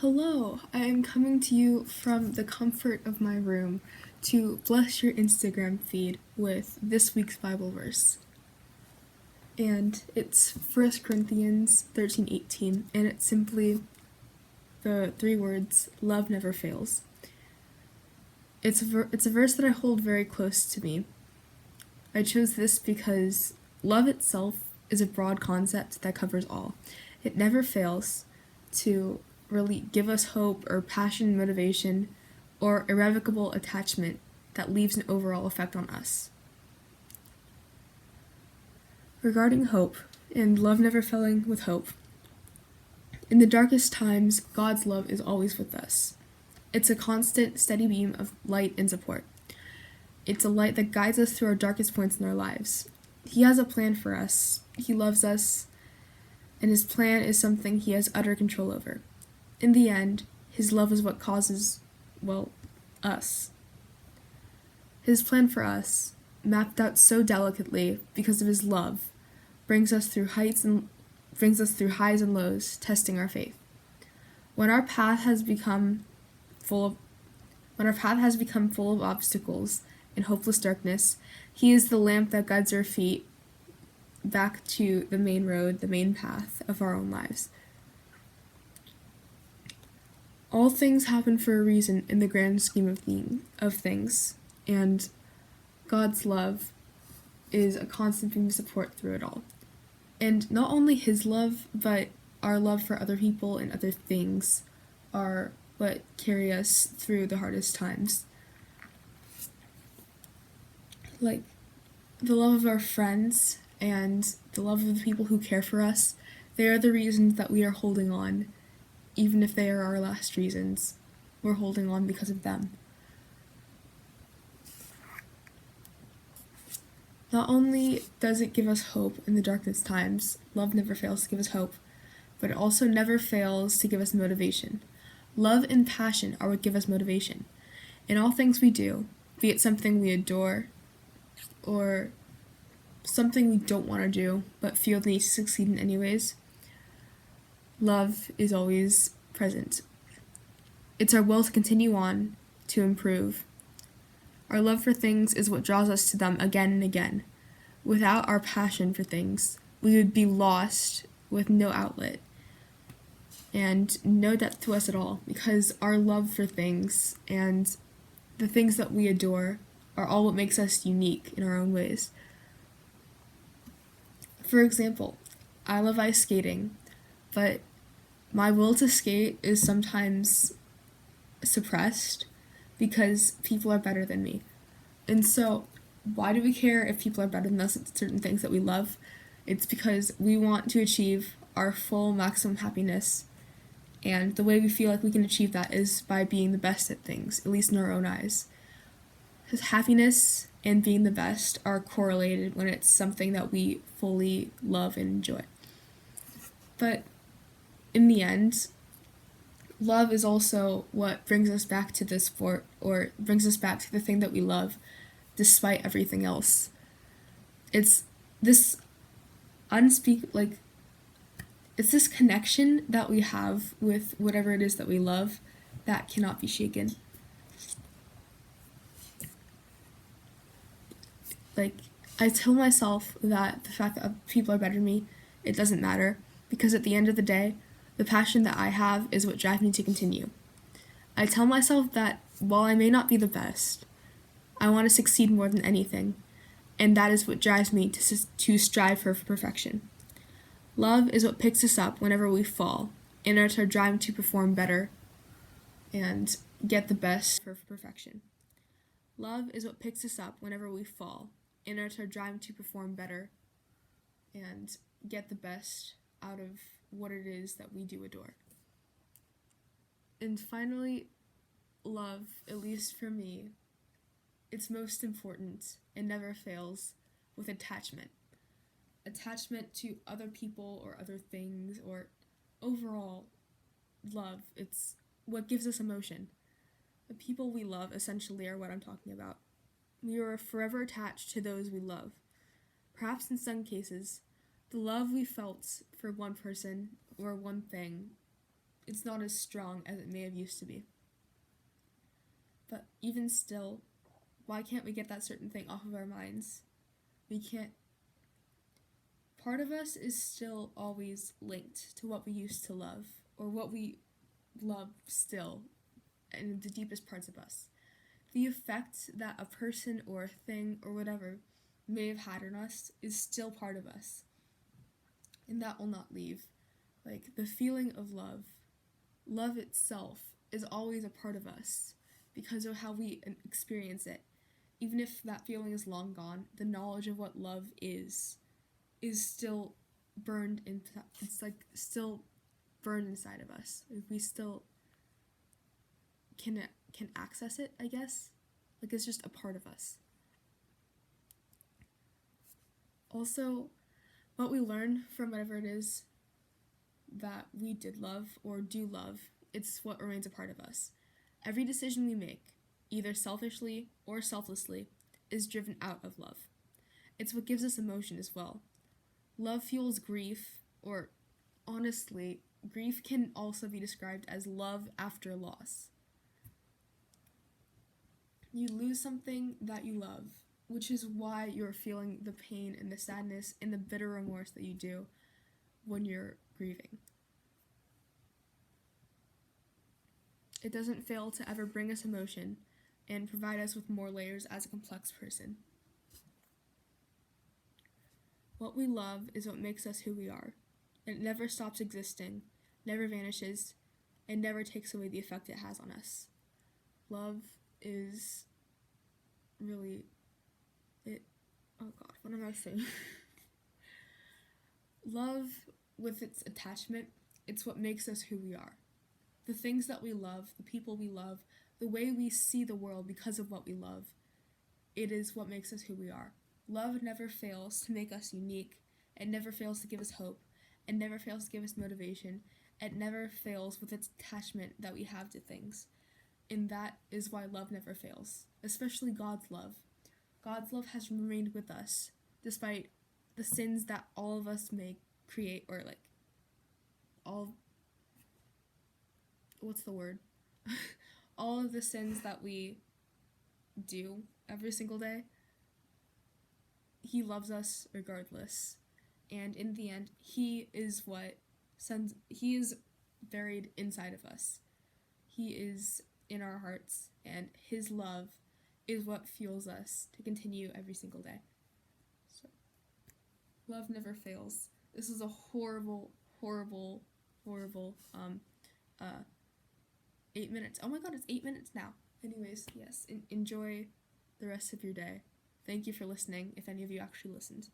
Hello, I am coming to you from the comfort of my room to bless your Instagram feed with this week's Bible verse. And it's 1 Corinthians 13:18, and it's simply the three words, love never fails. It's a verse that I hold very close to me. I chose this because love itself is a broad concept that covers all. It never fails to really give us hope or passion, motivation, or irrevocable attachment that leaves an overall effect on us. Regarding hope, and love never failing with hope, in the darkest times, God's love is always with us. It's a constant, steady beam of light and support. It's a light that guides us through our darkest points in our lives. He has a plan for us. He loves us, and his plan is something he has utter control over. In the end, his love is what causes, us. His plan for us, mapped out so delicately because of his love, brings us through highs and lows, testing our faith. When our path has become full of obstacles and hopeless darkness, he is the lamp that guides our feet back to the main road, the main path of our own lives. All things happen for a reason in the grand scheme of things, and God's love is a constant beam of support through it all. And not only his love, but our love for other people and other things are what carry us through the hardest times. Like the love of our friends and the love of the people who care for us, they are the reasons that we are holding on. Even if they are our last reasons, we're holding on because of them. Not only does it give us hope in the darkest times, love never fails to give us hope, but it also never fails to give us motivation. Love and passion are what give us motivation. In all things we do, be it something we adore or something we don't want to do but feel the need to succeed in anyways, love is always present. It's our will to continue on, to improve. Our love for things is what draws us to them again and again. Without our passion for things, we would be lost with no outlet and no depth to us at all, because our love for things and the things that we adore are all what makes us unique in our own ways. For example, I love ice skating, but my will to skate is sometimes suppressed because people are better than me. And so, why do we care if people are better than us at certain things that we love? It's because we want to achieve our full maximum happiness, and the way we feel like we can achieve that is by being the best at things, at least in our own eyes. Because happiness and being the best are correlated when it's something that we fully love and enjoy. But in the end, love is also what brings us back to this sport, or brings us back to the thing that we love, despite everything else. It's this it's this connection that we have with whatever it is that we love that cannot be shaken. I tell myself that the fact that people are better than me, it doesn't matter, because at the end of the day, the passion that I have is what drives me to continue. I tell myself that while I may not be the best, I want to succeed more than anything, and that is what drives me to strive for perfection. Love is what picks us up whenever we fall, and it's our drive to perform better and get the best for perfection. Love is what picks us up whenever we fall, and it's our drive to perform better and get the best out of what it is that we do adore. And finally, love, at least for me, it's most important and never fails with attachment. Attachment to other people or other things, or overall love. It's what gives us emotion. The people we love essentially are what I'm talking about. We are forever attached to those we love. Perhaps in some cases, the love we felt for one person or one thing it's not as strong as it may have used to be. But even still, why can't we get that certain thing off of our minds? We can't. Part of us is still always linked to what we used to love, or what we love still, in the deepest parts of us. The effect that a person or a thing or whatever may have had on us is still part of us, and that will not leave. Like the feeling of love itself is always a part of us because of how we experience it. Even if that feeling is long gone, the knowledge of what love is still burned in. It's like still burned inside of us. We still can access it, I guess. Like it's just a part of us. Also, what we learn from whatever it is that we did love or do love, it's what remains a part of us. Every decision we make, either selfishly or selflessly, is driven out of love. It's what gives us emotion as well. Love fuels grief, or honestly, grief can also be described as love after loss. You lose something that you love, which is why you're feeling the pain and the sadness and the bitter remorse that you do when you're grieving. It doesn't fail to ever bring us emotion and provide us with more layers as a complex person. What we love is what makes us who we are. It never stops existing, never vanishes, and never takes away the effect it has on us. Love is really it. Oh God, what am I saying? Love, with its attachment, it's what makes us who we are. The things that we love, the people we love, the way we see the world because of what we love, it is what makes us who we are. Love never fails to make us unique. It never fails to give us hope. It never fails to give us motivation. It never fails with its attachment that we have to things. And that is why love never fails, especially God's love. God's love has remained with us despite the sins that all of us may create, or like all what's the word? all of the sins that we do every single day. He loves us regardless. And in the end, he is he is buried inside of us. He is in our hearts, and his love is what fuels us to continue every single day. So, love never fails. This is a horrible, horrible, horrible 8 minutes. Oh my God, it's 8 minutes now. Anyways, yes, enjoy the rest of your day. Thank you for listening, if any of you actually listened.